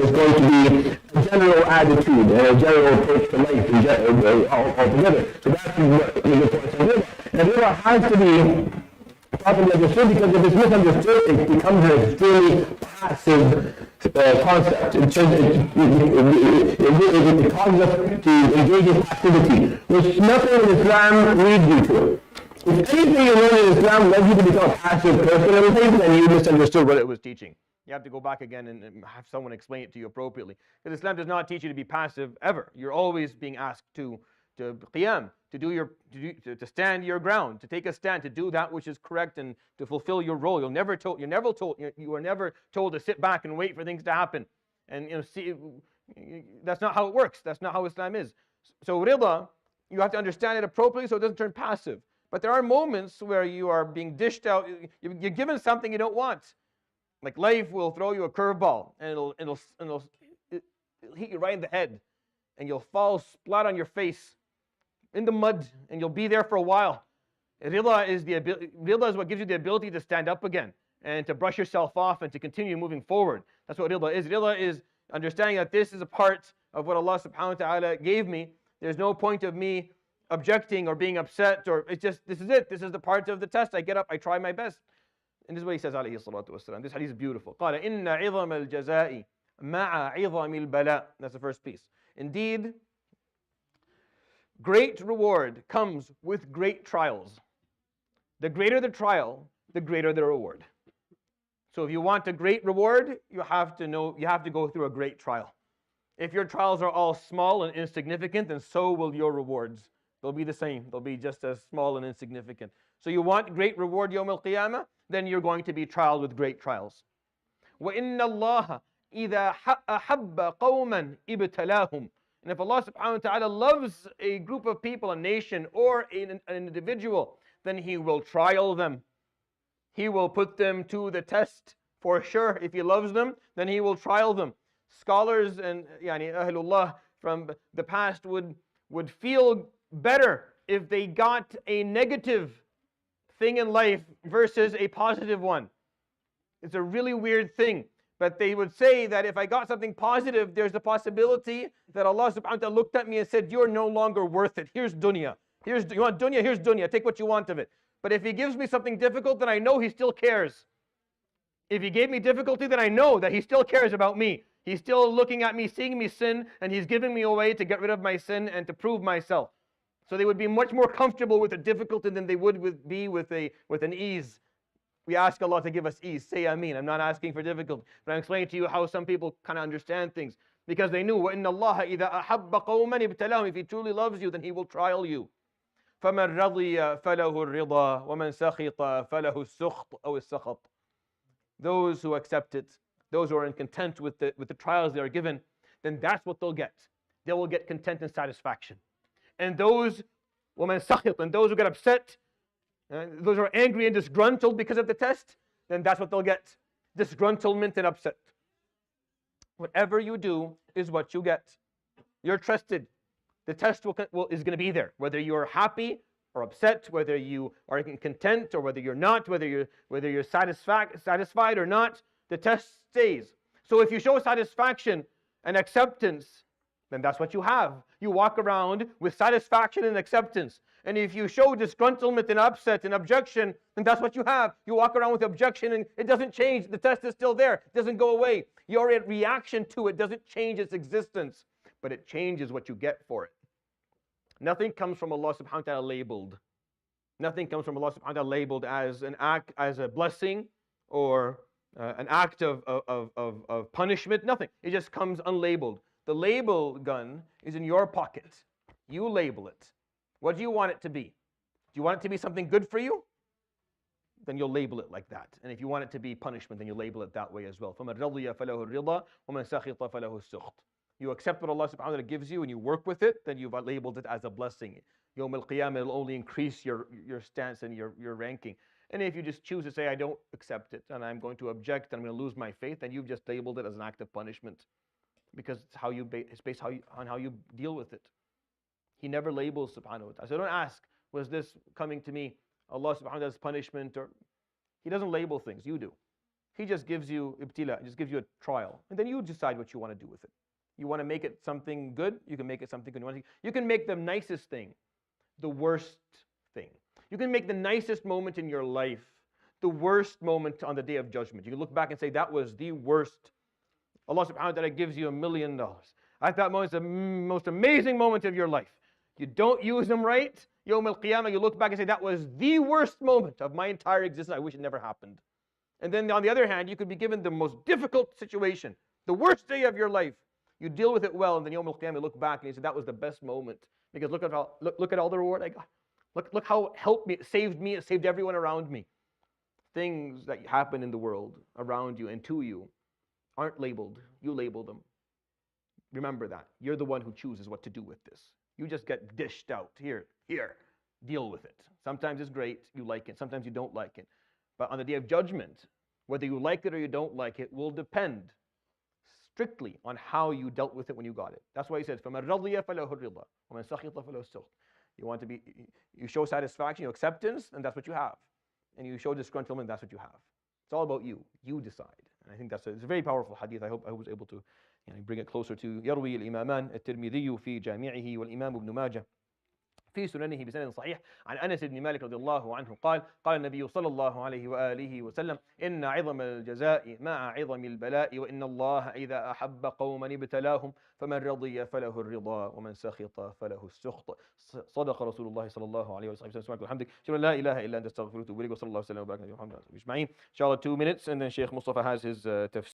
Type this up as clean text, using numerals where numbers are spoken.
is going to be a general attitude and a general approach to life altogether. So that's what is important to Rida. And Rida has to be properly understood, because if it's misunderstood, it becomes an extremely passive concept. It causes us to engage in passivity, which nothing in Islam leads you to. If anything you learn in Islam led you to become a passive person, everything, then you misunderstood what it was teaching. You have to go back again and have someone explain it to you appropriately. Because Islam does not teach you to be passive ever. You're always being asked to qiyam, to stand your ground, to take a stand, to do that which is correct, and to fulfill your role. You are never told to sit back and wait for things to happen. And see, that's not how it works. That's not how Islam is. So Rida, you have to understand it appropriately so it doesn't turn passive. But there are moments where you are being dished out. You're given something you don't want. Like life will throw you a curveball, and it'll hit you right in the head, and you'll fall splat on your face in the mud, and you'll be there for a while. Rida is what gives you the ability to stand up again and to brush yourself off and to continue moving forward. That's what Rida is. Rida is understanding that this is a part of what Allah subhanahu wa ta'ala gave me. There's no point of me objecting or being upset, or it's just, this is it. This is the part of the test. I get up, I try my best. And this is what he says, عليه الصلاة والسلام. This hadith is beautiful. قال إن عظم الجزاء مع عظم البلاء. That's the first piece. Indeed, great reward comes with great trials. The greater the trial, the greater the reward. So if you want a great reward, you have to go through a great trial. If your trials are all small and insignificant, then so will your rewards. They'll be the same. They'll be just as small and insignificant. So you want great reward Yawm al-Qiyamah, then you're going to be trialed with great trials. وَإِنَّ اللَّهَ إِذَا أَحَبَّ قَوْمًا ابتلاهم. And if Allah subhanahu wa ta'ala loves a group of people, a nation, or an individual, then He will trial them. He will put them to the test for sure. If He loves them, then He will trial them. Scholars and Ahlullah from the past would feel better if they got a negative thing in life versus a positive one. It's a really weird thing. But they would say that if I got something positive, there's the possibility that Allah subhanahu wa ta'ala looked at me and said, you're no longer worth it. Here's dunya. You want dunya? Here's dunya. Take what you want of it. But if He gives me something difficult, then I know He still cares. If He gave me difficulty, then I know that He still cares about me. He's still looking at me, seeing me sin, and He's giving me a way to get rid of my sin and to prove myself. So they would be much more comfortable with a difficulty than they would be with an ease. We ask Allah to give us ease. Say Ameen. I'm not asking for difficulty, but I'm explaining to you how some people kind of understand things, because they knew وَإِنَّ اللَّهَ إِذَا أَحَبَّ قَوْمًا ابتلاهم. If He truly loves you, then He will trial you. فَمَنْ رَضِيَ فَلَهُ الرِّضَى وَمَنْ سَخِطَ فَلَهُ السُّخْطُ أو السَّخَطُ. Those who accept it, those who are in content with the trials they are given, then that's what they'll get. They will get content and satisfaction. And those وَمَنْ سَخِطَ, and those who get upset, those who are angry and disgruntled because of the test, then that's what they'll get. Disgruntlement and upset. Whatever you do is what you get. You're trusted. The test is going to be there. Whether you're happy or upset, whether you are content or whether you're not, whether you're satisfied or not, the test stays. So if you show satisfaction and acceptance, then that's what you have. You walk around with satisfaction and acceptance. And if you show disgruntlement and upset and objection, then that's what you have. You walk around with objection and it doesn't change. The test is still there. It doesn't go away. Your reaction to it doesn't change its existence, but it changes what you get for it. Nothing comes from Allah subhanahu wa ta'ala labeled. Nothing comes from Allah subhanahu wa ta'ala labeled as an act, as a blessing, or an act of punishment. Nothing. It just comes unlabeled. The label gun is in your pocket. You label it. What do you want it to be? Do you want it to be something good for you? Then you'll label it like that. And if you want it to be punishment, then you label it that way as well. فَمَنْ رَضِيَ فَلَهُ الرِّضَى وَمَنْ سَخِطَ فَلَهُ السُّخْطُ. You accept what Allah subhanahu wa ta'ala gives you and you work with it, then you've labeled it as a blessing. Yawm al-Qiyamah, it'll only increase your stance and your ranking. And if you just choose to say, I don't accept it, and I'm going to object, and I'm going to lose my faith, then you've just labeled it as an act of punishment. Because it's based on how you deal with it. He never labels subhanahu wa ta'ala. So don't ask, was this coming to me, Allah subhanahu wa ta'ala's punishment? Or He doesn't label things, you do. He just gives you ibtila, just gives you a trial. And then you decide what you want to do with it. You want to make it something good, you can make it something good. You can make the nicest thing the worst thing. You can make the nicest moment in your life the worst moment on the day of judgment. You can look back and say, that was the worst. Allah subhanahu wa ta'ala gives you $1 million. At that moment, it's the most amazing moment of your life. You don't use them right, Yawm al-Qiyamah, you look back and say, that was the worst moment of my entire existence. I wish it never happened. And then on the other hand, you could be given the most difficult situation, the worst day of your life. You deal with it well, and then Yawm al-Qiyamah, you look back and you say, that was the best moment. Because look at all the reward I got. Look how it helped me, it saved everyone around me. Things that happen in the world around you and to you aren't labeled. You label them. Remember that. You're the one who chooses what to do with this. You just get dished out. Here, deal with it. Sometimes it's great, you like it. Sometimes you don't like it. But on the day of judgment, whether you like it or you don't like it will depend strictly on how you dealt with it when you got it. That's why he said, فَمَنْ رَضِيَ فَلَهُ الرِّضَى وَمَنْ سَخِطَ فَلَهُ السُّخْطُ. You show satisfaction, you acceptance, and that's what you have. And you show disgruntlement, that's what you have. It's all about you. You decide. And I think it's a very powerful hadith. I hope I was able to bring it closer to يروي الإمامان الترمذي في جامعه والإمام ابن ماجه في سننه بسند صحيح عن أنس بن مالك رضي الله عنه قال النبي صلى الله عليه وآله وسلم إن عظم الجزاء مع عظم البلاء وإن الله إذا أحب قوما ابتلاهم فمن رضي فله الرضا ومن سخط فله السخط. صدق رسول الله صلى الله عليه وسلم. سبحانك وبحمدك أشهد أن لا إله إلا أنت أستغفرك وأتوب إليك وصلى الله وسلم وبارك على محمد. Inshallah 2 minutes and then Sheikh Mustafa has his tafsir.